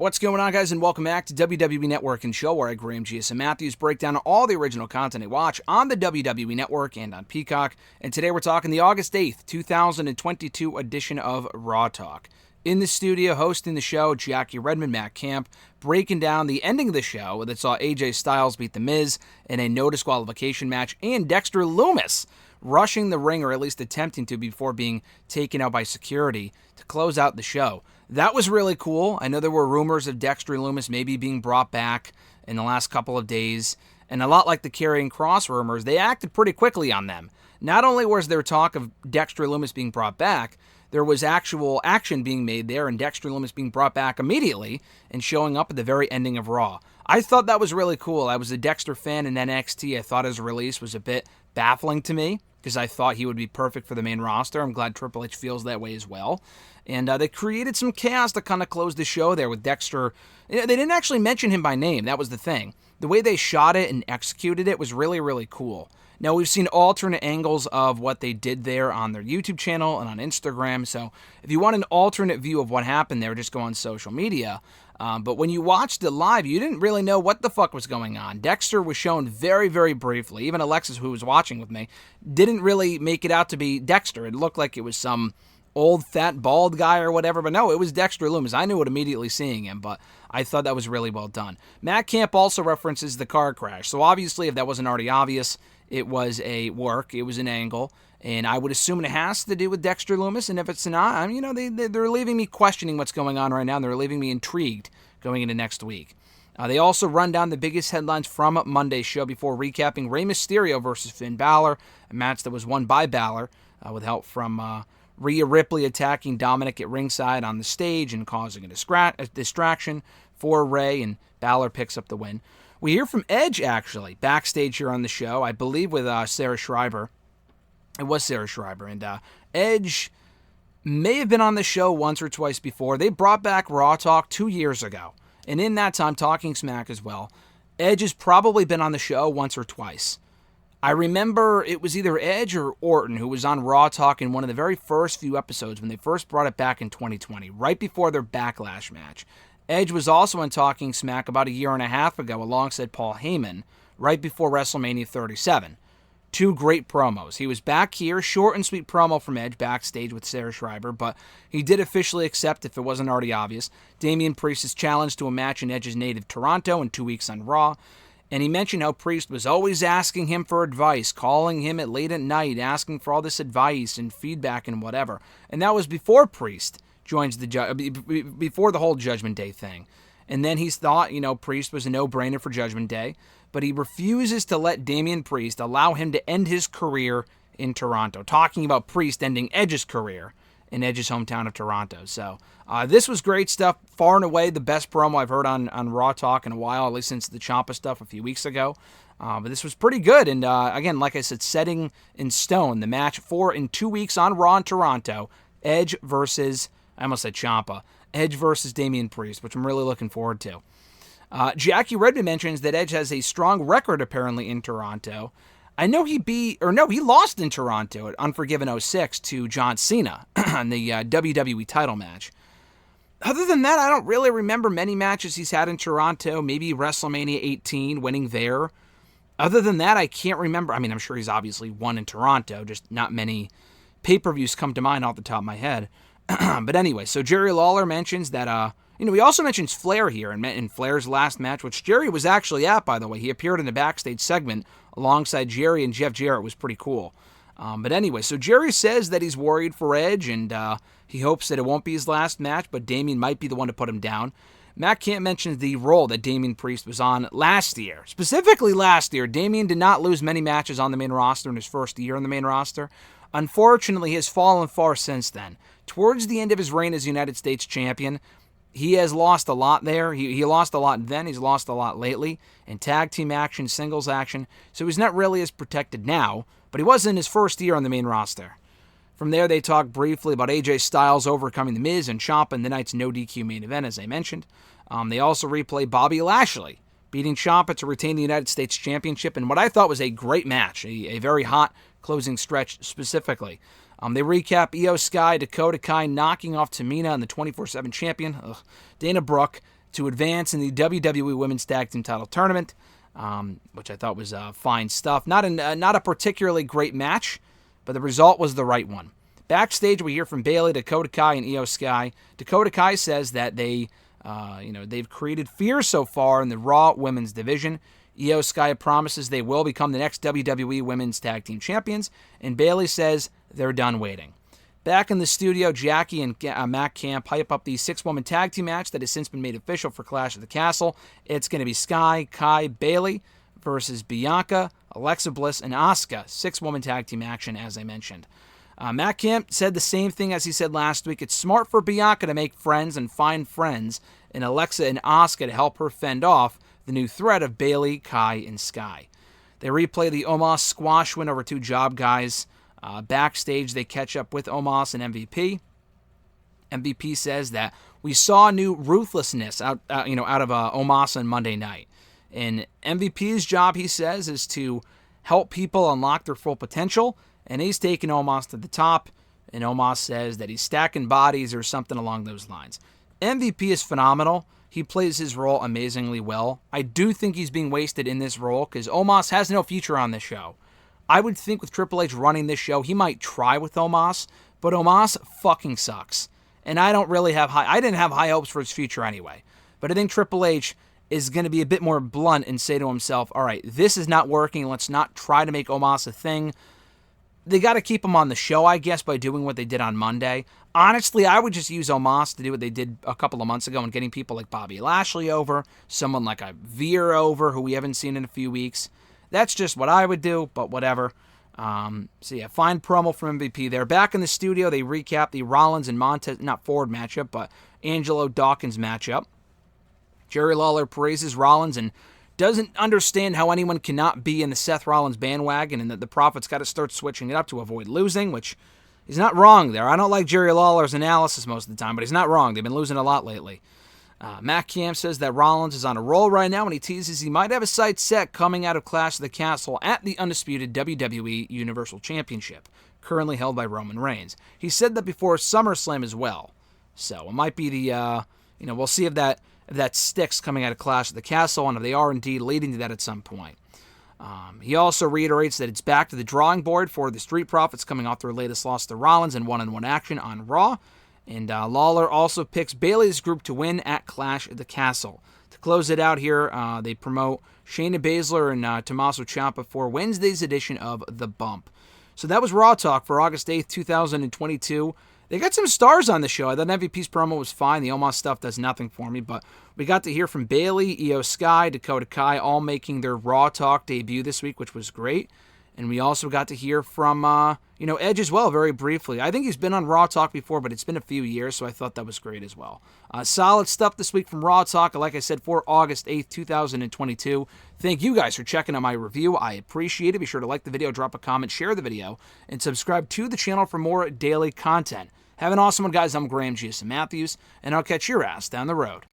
What's going on, guys, and welcome back to WWE Network and Show, where I, Graham GSM Matthews, break down all the original content I watch on the WWE Network and on Peacock. And today we're talking the August 8th, 2022 edition of Raw Talk. In the studio, hosting the show, Jackie Redmond, Matt Camp, breaking down the ending of the show that saw AJ Styles beat The Miz in a no disqualification match, and Dexter Lumis rushing the ring, or at least attempting to, before being taken out by security to close out the show. That was really cool. I know there were rumors of Dexter Lumis maybe being brought back in the last couple of days, and a lot like the Karrion Kross rumors, they acted pretty quickly on them. Not only was there talk of Dexter Lumis being brought back, there was actual action being made there, and Dexter Lumis being brought back immediately and showing up at the very ending of Raw. I thought that was really cool. I was a Dexter fan in NXT. I thought his release was a bit baffling to me, because I thought he would be perfect for the main roster. I'm glad Triple H feels that way as well. And they created some chaos to kind of close the show there with Dexter. They didn't actually mention him by name. That was the thing. The way they shot it and executed it was really, really cool. Now, we've seen alternate angles of what they did there on their YouTube channel and on Instagram. So if you want an alternate view of what happened there, just go on social media. But when you watched it live, you didn't really know what the fuck was going on. Dexter was shown very, very briefly. Even Alexis, who was watching with me, didn't really make it out to be Dexter. It looked like it was some old, fat, bald guy or whatever. But no, it was Dexter Lumis. I knew it immediately seeing him, but I thought that was really well done. Matt Camp also references the car crash. So obviously, if that wasn't already obvious, it was a work. It was an angle. And I would assume it has to do with Dexter Lumis. And if it's not, they're leaving me questioning what's going on right now. And they're leaving me intrigued going into next week. They also run down the biggest headlines from Monday's show before recapping Rey Mysterio versus Finn Balor, a match that was won by Balor with help from Rhea Ripley attacking Dominic at ringside on the stage and causing a distraction for Rey, and Balor picks up the win. We hear from Edge, actually, backstage here on the show, I believe with Sarah Schreiber. It was Sarah Schreiber, and Edge may have been on the show once or twice before. They brought back Raw Talk 2 years ago, and in that time, Talking Smack as well. Edge has probably been on the show once or twice. I remember it was either Edge or Orton who was on Raw Talk in one of the very first few episodes when they first brought it back in 2020, right before their Backlash match. Edge was also on Talking Smack about a year and a half ago alongside Paul Heyman, right before WrestleMania 37. Two great promos. He was back here, short and sweet promo from Edge backstage with Sarah Schreiber, but he did officially accept, if it wasn't already obvious, Damian Priest's challenge to a match in Edge's native Toronto in 2 weeks on Raw. And he mentioned how Priest was always asking him for advice, calling him at late at night, asking for all this advice and feedback and whatever. And that was before Priest joins before the whole Judgment Day thing. And then he thought, Priest was a no-brainer for Judgment Day, but he refuses to let Damian Priest allow him to end his career in Toronto, talking about Priest ending Edge's career in Edge's hometown of Toronto. So this was great stuff, far and away the best promo I've heard on Raw Talk in a while, at least since the Ciampa stuff a few weeks ago. But this was pretty good, and again, like I said, setting in stone the match in 2 weeks on Raw in Toronto, Edge versus, I almost said Ciampa, Edge versus Damian Priest, which I'm really looking forward to. Jackie Redmond mentions that Edge has a strong record apparently in Toronto. I know he lost in Toronto at Unforgiven 06 to John Cena in the WWE title match. Other than that, I don't really remember many matches he's had in Toronto, maybe WrestleMania 18, winning there. Other than that, I can't remember. I mean, I'm sure he's obviously won in Toronto, just not many pay-per-views come to mind off the top of my head. But anyway, so Jerry Lawler mentions that, he also mentions Flair here in Flair's last match, which Jerry was actually at, by the way. He appeared in the backstage segment alongside Jerry and Jeff Jarrett. It was pretty cool. But anyway, so Jerry says that he's worried for Edge, and he hopes that it won't be his last match, but Damian might be the one to put him down. Matt Camp mentions the role that Damian Priest was on last year. Specifically last year, Damian did not lose many matches on the main roster in his first year on the main roster. Unfortunately, he has fallen far since then. Towards the end of his reign as United States champion, he has lost a lot there. He lost a lot then. He's lost a lot lately in tag team action, singles action. So he's not really as protected now, but he was in his first year on the main roster. From there, they talk briefly about AJ Styles overcoming The Miz and Ciampa in the night's no DQ main event, as I mentioned. They also replay Bobby Lashley beating Ciampa to retain the United States Championship in what I thought was a great match, a very hot closing stretch specifically. They recap Io Sky, Dakota Kai knocking off Tamina and the 24/7 champion, Dana Brooke, to advance in the WWE Women's Tag Team Title Tournament, which I thought was fine stuff. Not a particularly great match, but the result was the right one. Backstage, we hear from Bayley, Dakota Kai, and Io Sky. Dakota Kai says that they've created fear so far in the Raw Women's division. Io Sky promises they will become the next WWE Women's Tag Team Champions, and Bayley says they're done waiting. Back in the studio, Jackie and Matt Camp hype up the 6-woman tag team match that has since been made official for Clash of the Castle. It's going to be Sky, Kai, Bayley versus Bianca, Alexa Bliss, and Asuka. 6-woman tag team action, as I mentioned. Matt Camp said the same thing as he said last week. It's smart for Bianca to make friends and find friends, and Alexa and Asuka to help her fend off the new threat of Bayley, Kai, and Sky. They replay the Omos squash win over 2 job guys. Backstage, they catch up with Omos and MVP. MVP says that we saw new ruthlessness out of Omos on Monday night. And MVP's job, he says, is to help people unlock their full potential, and he's taking Omos to the top, and Omos says that he's stacking bodies or something along those lines. MVP is phenomenal. He plays his role amazingly well. I do think he's being wasted in this role because Omos has no future on this show. I would think with Triple H running this show, he might try with Omos, but Omos fucking sucks. And I didn't have high hopes for his future anyway. But I think Triple H is going to be a bit more blunt and say to himself, all right, this is not working. Let's not try to make Omos a thing. They got to keep him on the show, I guess, by doing what they did on Monday. Honestly, I would just use Omos to do what they did a couple of months ago and getting people like Bobby Lashley over, someone like a Veer over, who we haven't seen in a few weeks. That's just what I would do, but whatever. Fine promo from MVP there. Back in the studio, they recap the Rollins and Montez, not Ford matchup, but Angelo Dawkins matchup. Jerry Lawler praises Rollins and doesn't understand how anyone cannot be in the Seth Rollins bandwagon and that the Prophet's got to start switching it up to avoid losing, which he's not wrong there. I don't like Jerry Lawler's analysis most of the time, but he's not wrong. They've been losing a lot lately. Matt Camp says that Rollins is on a roll right now, and he teases he might have a sight set coming out of Clash of the Castle at the undisputed WWE Universal Championship, currently held by Roman Reigns. He said that before SummerSlam as well. So it might be we'll see if that sticks coming out of Clash of the Castle, and if they are indeed leading to that at some point. He also reiterates that it's back to the drawing board for the Street Profits coming off their latest loss to Rollins in one-on-one action on Raw. And Lawler also picks Bayley's group to win at Clash at the Castle. To close it out here, they promote Shayna Baszler and Tommaso Ciampa for Wednesday's edition of The Bump. So that was Raw Talk for August 8th, 2022. They got some stars on the show. I thought MVP's promo was fine. The Omos stuff does nothing for me, but we got to hear from Bayley, Io Sky, Dakota Kai, all making their Raw Talk debut this week, which was great. And we also got to hear from, Edge as well, very briefly. I think he's been on Raw Talk before, but it's been a few years, so I thought that was great as well. Solid stuff this week from Raw Talk, like I said, for August 8th, 2022. Thank you guys for checking out my review. I appreciate it. Be sure to like the video, drop a comment, share the video, and subscribe to the channel for more daily content. Have an awesome one, guys. I'm Graham G.S. Matthews, and I'll catch your ass down the road.